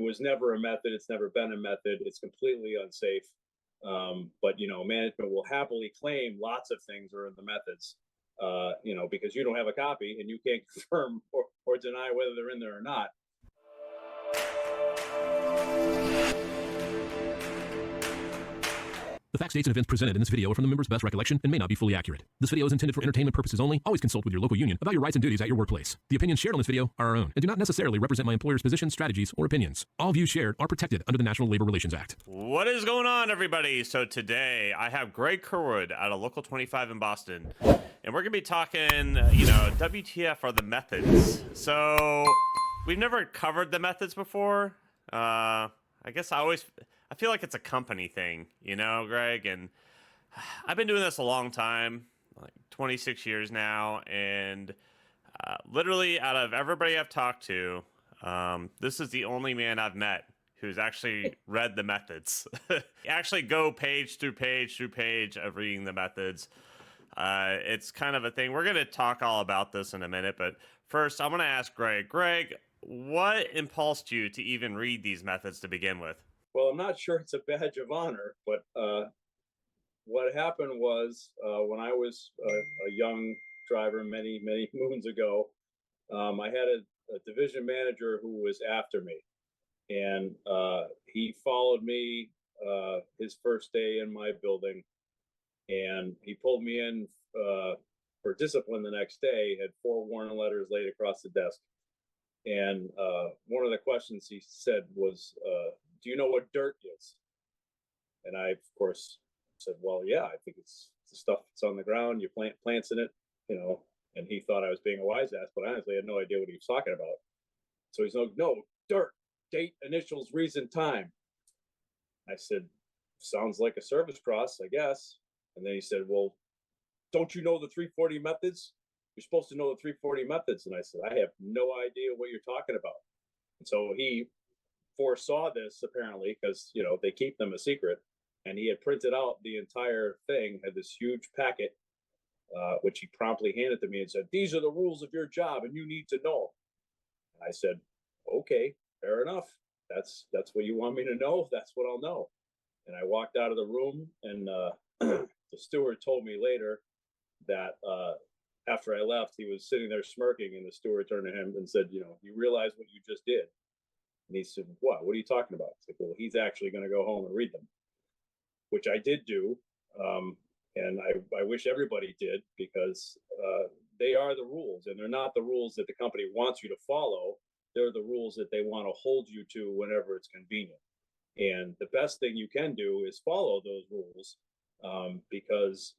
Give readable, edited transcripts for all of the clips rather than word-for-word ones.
was never a method. It's never been a method. It's completely unsafe. But management will happily claim lots of things are in the methods, because you don't have a copy and you can't confirm or deny whether they're in there or not. The facts, dates, and events presented in this video are from the member's best recollection and may not be fully accurate. This video is intended for entertainment purposes only. Always consult with your local union about your rights and duties at your workplace. The opinions shared on this video are our own and do not necessarily represent my employer's positions, strategies, or opinions. All views shared are protected under the National Labor Relations Act. What is going on, everybody? So today I have Greg Kerwood out of Local 25 in Boston, and we're going to be talking, WTF are the methods. So we've never covered the methods before. I guess I feel like it's a company thing, Greg, and I've been doing this a long time, like 26 years now, and literally out of everybody I've talked to, this is the only man I've met who's actually read the methods. Actually go page through page through page of reading the methods. It's kind of a thing. We're going to talk all about this in a minute, but first I'm going to ask Greg. Greg, what impulsed you to even read these methods to begin with? Well, I'm not sure it's a badge of honor, but what happened was when I was a young driver many, many moons ago, I had a division manager who was after me, and he followed me his first day in my building, and he pulled me in for discipline the next day, had 4 warning letters laid across the desk. And one of the questions he said was, do you know what dirt is? And I, of course, said, well, yeah, I think it's the stuff that's on the ground. You plant plants in it, and he thought I was being a wise ass, but I honestly had no idea what he was talking about. So he's like, no, dirt, date, initials, reason, time. I said, sounds like a service cross, I guess. And then he said, well, don't you know the 340 methods? You're supposed to know the 340 methods. And I said, I have no idea what you're talking about. And so he foresaw this, apparently, because they keep them a secret, and he had printed out the entire thing, had this huge packet, which he promptly handed to me and said, these are the rules of your job and you need to know. And I said, okay, fair enough. That's what you want me to know. That's what I'll know. And I walked out of the room, and the steward told me later that after I left, he was sitting there smirking, and the steward turned to him and said, you realize what you just did? And he said, what are you talking about? I said, well, he's actually going to go home and read them, which I did do. And I wish everybody did, because they are the rules, and they're not the rules that the company wants you to follow. They're the rules that they want to hold you to whenever it's convenient. And the best thing you can do is follow those rules, because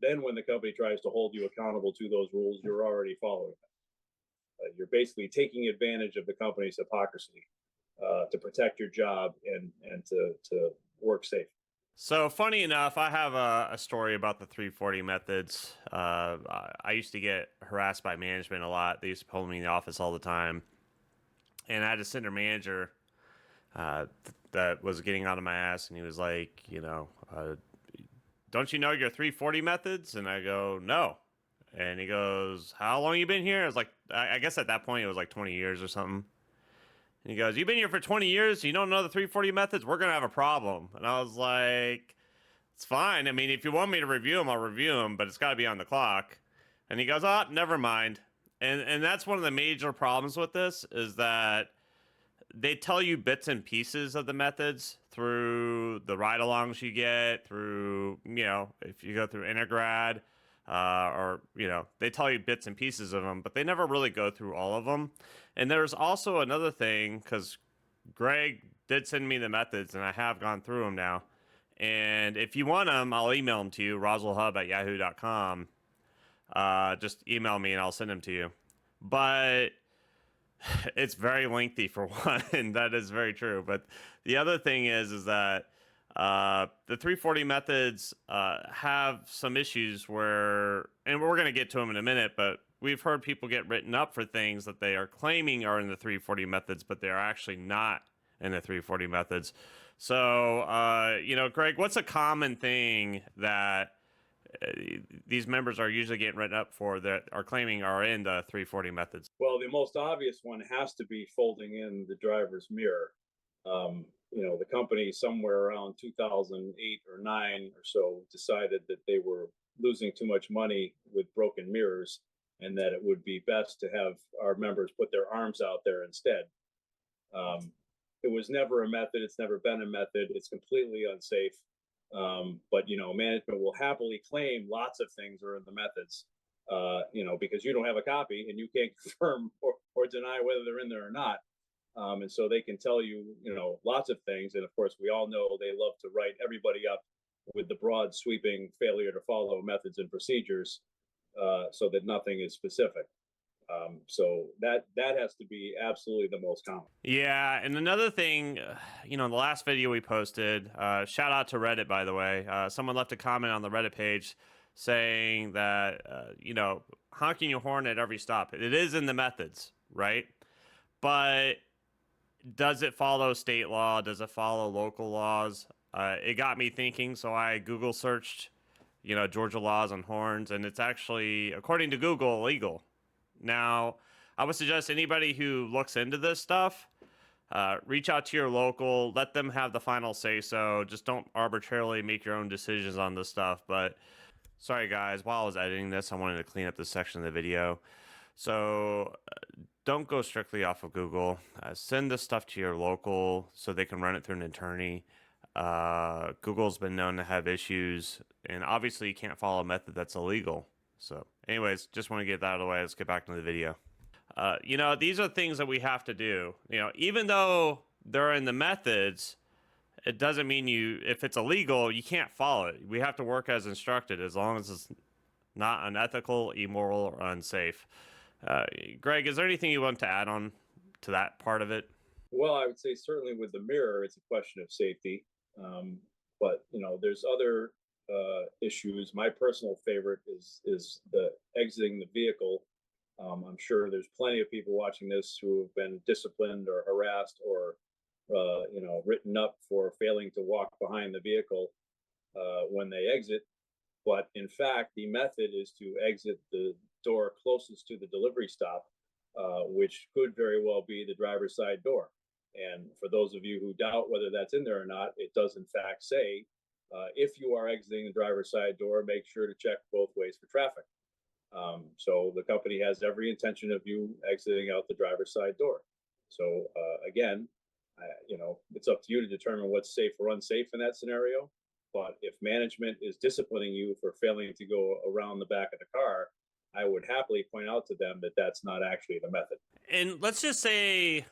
then when the company tries to hold you accountable to those rules, you're already following them. You're basically taking advantage of the company's hypocrisy to protect your job and to work safe. So funny enough, I have a story about the 340 methods. I used to get harassed by management a lot. They used to pull me in the office all the time. And I had a center manager that was getting on my ass, and he was like, don't you know your 340 methods? And I go, no. And he goes, how long you been here? I was like, I guess at that point it was like 20 years or something. And he goes, you've been here for 20 years, you don't know the 340 methods? We're going to have a problem. And I was like, it's fine. I mean, if you want me to review them, I'll review them, but it's got to be on the clock. And he goes, oh, never mind. And that's one of the major problems with this, is that they tell you bits and pieces of the methods through the ride-alongs you get, through, if you go through Intergrad, or they tell you bits and pieces of them, but they never really go through all of them. And there's also another thing, because Greg did send me the methods, and I have gone through them now. And if you want them, I'll email them to you, roswellhub@yahoo.com. Just email me and I'll send them to you. But it's very lengthy, for one. That is very true. But the other thing is that the 340 methods have some issues where, and we're going to get to them in a minute, but we've heard people get written up for things that they are claiming are in the 340 methods, but they're actually not in the 340 methods. So, Greg, what's a common thing that these members are usually getting written up for that are claiming are in the 340 methods? Well, the most obvious one has to be folding in the driver's mirror. The company somewhere around 2008 or 9 or so decided that they were losing too much money with broken mirrors and that it would be best to have our members put their arms out there instead. It was never a method. It's never been a method. It's completely unsafe. But management will happily claim lots of things are in the methods, because you don't have a copy and you can't confirm or deny whether they're in there or not. And so they can tell you, lots of things. And of course, we all know they love to write everybody up with the broad, sweeping failure to follow methods and procedures, so that nothing is specific. So that has to be absolutely the most common. Yeah, and another thing, the last video we posted, shout out to Reddit, by the way. Someone left a comment on the Reddit page saying that, honking your horn at every stop, it is in the methods, right? But does it follow state law? Does it follow local laws? It got me thinking, so I Google searched, Georgia laws on horns, and it's actually, according to Google, illegal. Now, I would suggest anybody who looks into this stuff, reach out to your local, let them have the final say so. Just don't arbitrarily make your own decisions on this stuff. But sorry, guys, while I was editing this, I wanted to clean up this section of the video. So don't go strictly off of Google. Send this stuff to your local so they can run it through an attorney. Google's been known to have issues, and obviously you can't follow a method that's illegal. So anyways, just want to get that out of the way. Let's get back to the video. These are things that we have to do. Even though they're in the methods, it doesn't mean if it's illegal, you can't follow it. We have to work as instructed as long as it's not unethical, immoral, or unsafe. Greg, is there anything you want to add on to that part of it? Well, I would say certainly with the mirror, it's a question of safety. But there's other issues. My personal favorite is the exiting the vehicle. I'm sure there's plenty of people watching this who have been disciplined or harassed or written up for failing to walk behind the vehicle when they exit. But in fact, the method is to exit the door closest to the delivery stop, which could very well be the driver's side door. And for those of you who doubt whether that's in there or not, it does in fact say, if you are exiting the driver's side door, make sure to check both ways for traffic. So the company has every intention of you exiting out the driver's side door. So again, it's up to you to determine what's safe or unsafe in that scenario. But if management is disciplining you for failing to go around the back of the car, I would happily point out to them that that's not actually the method. And let's just say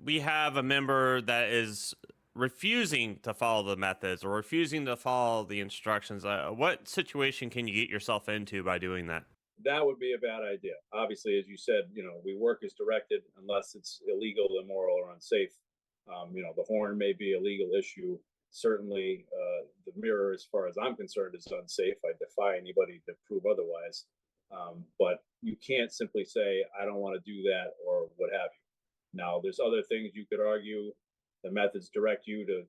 we have a member that is refusing to follow the methods or refusing to follow the instructions. What situation can you get yourself into by doing that? That would be a bad idea. Obviously, as you said, we work as directed unless it's illegal, immoral, or unsafe. The horn may be a legal issue. Certainly, the mirror, as far as I'm concerned, is unsafe. I defy anybody to prove otherwise. But you can't simply say, I don't want to do that or what have you. Now, there's other things you could argue. The methods direct you to,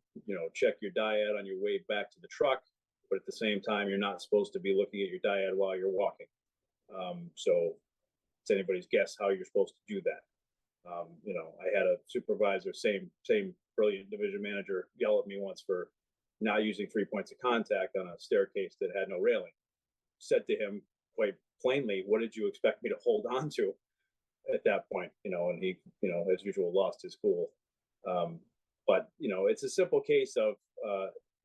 check your diet on your way back to the truck, but at the same time, you're not supposed to be looking at your diet while you're walking. So it's anybody's guess how you're supposed to do that. I had a supervisor, same brilliant division manager, yell at me once for not using 3 points of contact on a staircase that had no railing. Said to him quite plainly, what did you expect me to hold on to at that point? And he, as usual, lost his cool. But it's a simple case of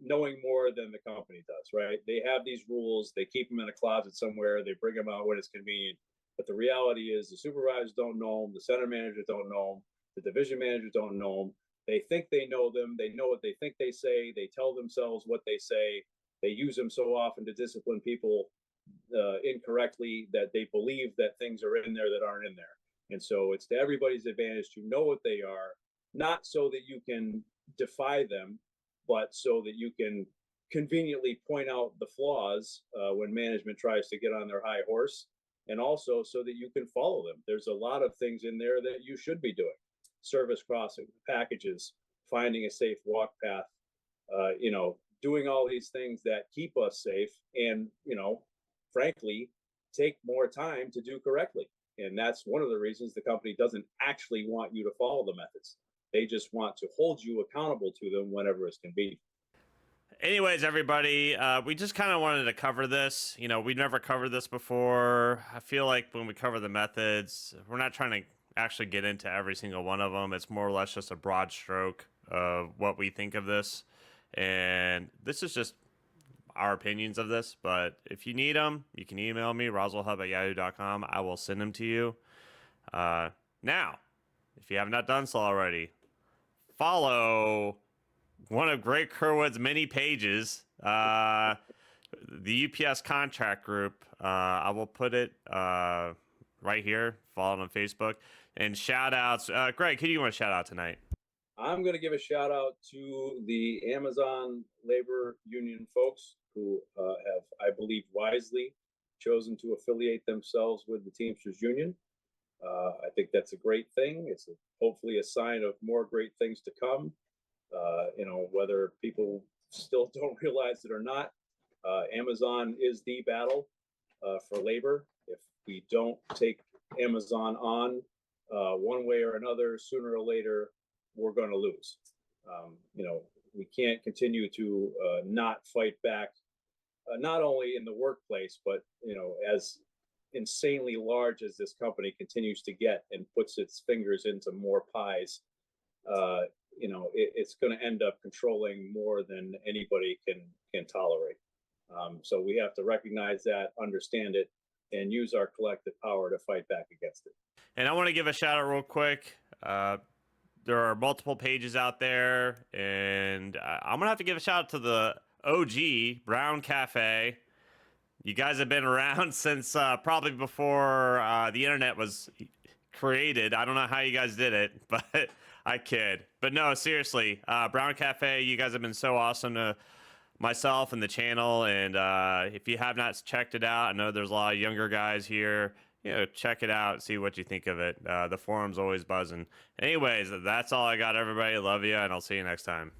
knowing more than the company does, right? They have these rules, they keep them in a closet somewhere, they bring them out when it's convenient. But the reality is the supervisors don't know them, the center managers don't know them, the division managers don't know them. They think they know them, they know what they think they say, they tell themselves what they say, they use them so often to discipline people incorrectly that they believe that things are in there that aren't in there. And so it's to everybody's advantage to know what they are, not so that you can defy them, but so that you can conveniently point out the flaws when management tries to get on their high horse, and also so that you can follow them. There's a lot of things in there that you should be doing. Service crossing, packages, finding a safe walk path, doing all these things that keep us safe and, frankly, take more time to do correctly. And that's one of the reasons the company doesn't actually want you to follow the methods. They just want to hold you accountable to them whenever it's convenient. Anyways, everybody, we just kind of wanted to cover this. You know, we never covered this before. I feel like when we cover the methods, we're not trying to actually get into every single one of them. It's more or less just a broad stroke of what we think of this. And this is just our opinions of this. But if you need them, you can email me, roswellhub@yahoo.com. I will send them to you. Now, if you have not done so already, follow one of Greg Kerwood's many pages, the UPS contract group. I will put it right here. Follow it on Facebook. And shout outs. Greg, who do you want to shout out tonight? I'm going to give a shout out to the Amazon labor union folks who have, I believe, wisely chosen to affiliate themselves with the Teamsters Union. I think that's a great thing. It's hopefully a sign of more great things to come. Whether people still don't realize it or not, Amazon is the battle for labor. If we don't take Amazon on one way or another, sooner or later, we're going to lose. We can't continue to not fight back, not only in the workplace, but, as insanely large as this company continues to get and puts its fingers into more pies, it's going to end up controlling more than anybody can tolerate. So we have to recognize that, understand it, and use our collective power to fight back against it. And I want to give a shout out real quick. There are multiple pages out there, and I'm going to have to give a shout out to the OG Brown Cafe. You guys have been around since probably before the internet was created. I don't know how you guys did it, but I kid. But no, seriously, Brown Cafe, you guys have been so awesome to myself and the channel. And if you have not checked it out, I know there's a lot of younger guys here. Check it out, see what you think of it. The forum's always buzzing. Anyways, that's all I got, everybody. Love you, and I'll see you next time.